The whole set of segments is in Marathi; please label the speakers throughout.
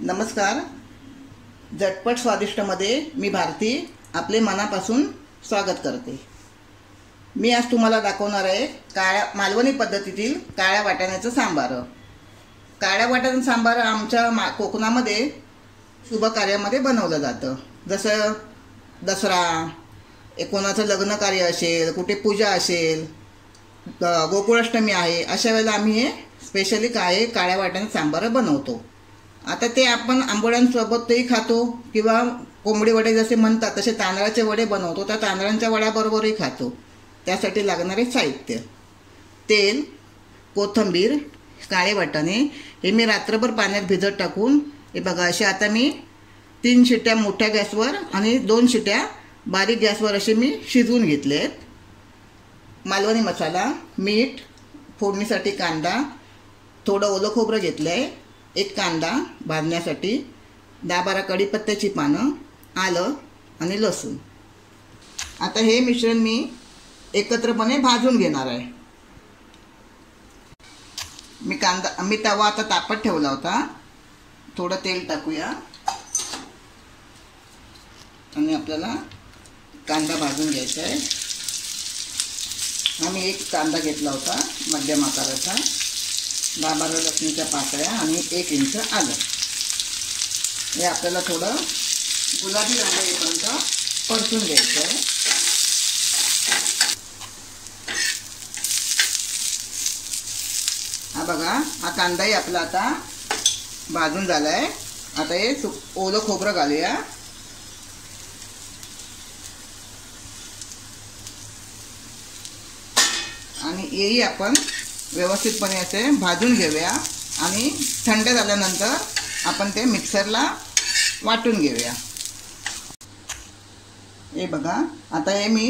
Speaker 1: नमस्कार. झटपट स्वादिष्टमध्ये मी भारती आपले मनापासून स्वागत करते. मी आज तुम्हाला दाखवणार आहे मालवणी पद्धतीतील काळ्या वाटाण्याचं सांबार. काळ्या वाटाण्याचं सांबार आमच्या कोकणामध्ये शुभ कार्यामध्ये बनवलं जातं. जसं दसरा, कोणाचं लग्न कार्य असेल, कुठे पूजा असेल, गोकुळाष्टमी आहे, अशा वेळेला आम्ही हे स्पेशली काळ्या वाटाण्याचं सांबार बनवतो. आता ते आपण आंबोळ्यांसोबतही खातो किंवा कोंबडी वडे जसे म्हणतात तसे तांदळाचे वडे बनवतो. त्या तांदळांच्या वड्याबरोबरही खातो. त्यासाठी लागणारे साहित्य: तेल, कोथिंबीर, काळे वाटाणे हे मी रात्रभर पाण्यात भिजत टाकून हे बघा असे आता मी 3 शिट्ट्या मोठ्या गॅसवर आणि 2 शिट्ट्या बारीक गॅसवर असे मी शिजवून घेतलेत. मालवणी मसाला, मीठ, फोडणीसाठी कांदा, थोडं ओलं खोबरं घेतलं आहे, 1 कांदा भाजण्यासाठी, 10-12 कढीपत्त्याची पानं, आलं आणि लसूण. आता हे मिश्रण मी एकत्रपणे भाजून घेणार आहे. मी तवा आता तापत ठेवला होता. थोडं तेल टाकूया आणि आपल्याला कांदा भाजून घ्यायचा आहे. आम्ही 1 कांदा घेतला होता मध्यम आकाराचा, 10-12 लसणीच्या पाकळ्या आणि 1 इंच आलं. हे आपल्याला थोडं गुलाबी रंग येईपर्यंत परतून घ्यायचं आहे. हा बघा, हा कांदाही आपला आता भाजून झाला आहे. आता हे ओलं खोबरं घालूया. आणि हेही आपण व्यवस्थितपणे असे भाजून घेऊया आणि थंड झाल्यानंतर आपण ते मिक्सरला वाटून घेऊया. हे बघा, आता हे मी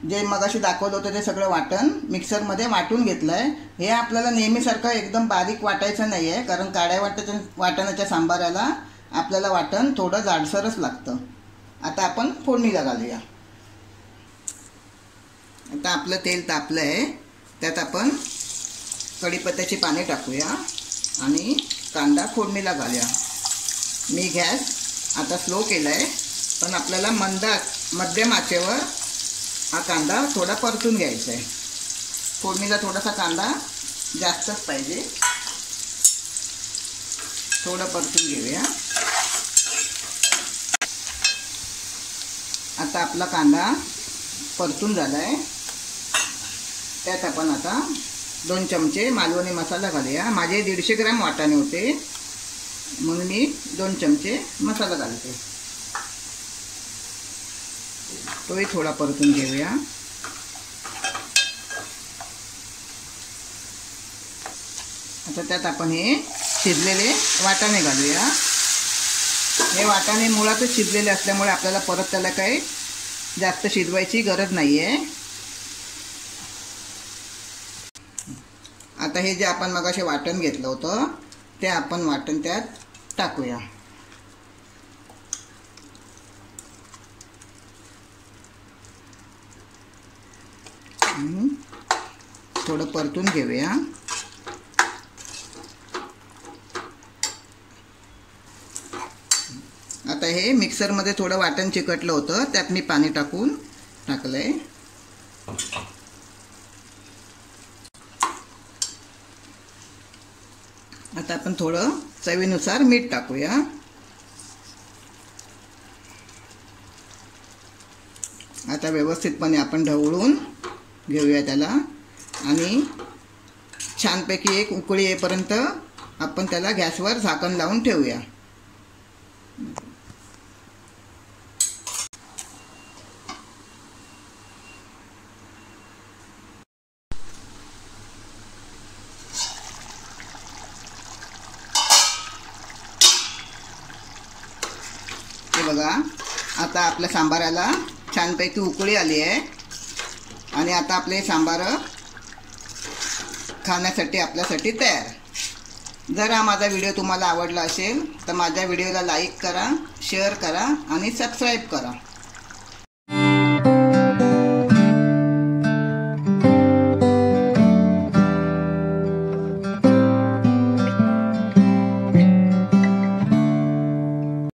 Speaker 1: जे मगाशी दाखवलं होतं ते सगळं वाटण मिक्सरमध्ये वाटून घेतलं आहे. हे आपल्याला नेहमीसारखं एकदम बारीक वाटायचं नाही आहे, कारण काळ्या वाटाण्याच्या सांबाराला आपल्याला वाटण थोडं जाडसरच लागतं. आता आपण फोडणीला घालूया. आता आपलं तेल तापलं आहे, त्यात आपण कढीपत्त्याची पाने टाकूया आणि कांदा फोडणीला घालूया. मी गॅस आता स्लो केला आहे, पण आपल्याला मध्यम आचेवर हा कांदा थोडा परतून घ्यायचा आहे. फोडणीला थोडासा कांदा जास्तच पाहिजे. थोडं परतून घेऊया. आता आपला कांदा परतून झाला आहे. त्यात आपण आता 2 चमचे मालवणी मसाला घालूया. माझे 150 ग्रॅम वाटाणे होते म्हणून मी 2 चमचे मसाला घालते. तोही थोडा परतून घेऊया. आता त्यात आपण हे शिजलेले वाटाणे घालूया. हे वाटाणे मुळातच शिजलेले असल्यामुळे आपल्याला परत त्याला काही जास्त शिजवायची गरज नाही आहे. आता हे जे आपण मगाशी वाटण घेतलं होतं ते आपण वाटण त्यात टाकूया. थोडं परतून घेऊया. आता हे मिक्सरमध्ये थोडं वाटण चिकटलं होतं, त्यात मी पाणी टाकलंय. आता आपण थोडं चवीनुसार मीठ टाकूया. आता व्यवस्थितपणे आपण ढवळून घेऊया त्याला आणि छानपैकी एक उकळी येईपर्यंत आपण त्याला गॅसवर झाकण लावून ठेवूया. बघा, आता आपल्या सांबाराला छानपैकी उकळी आली आहे आणि आता आपले सांबार खाण्यासाठी आपल्यासाठी तयार. जर हा माझा व्हिडिओ तुम्हाला आवडला असेल तर माझ्या व्हिडिओला लाईक करा, शेअर करा आणि सबस्क्राईब करा.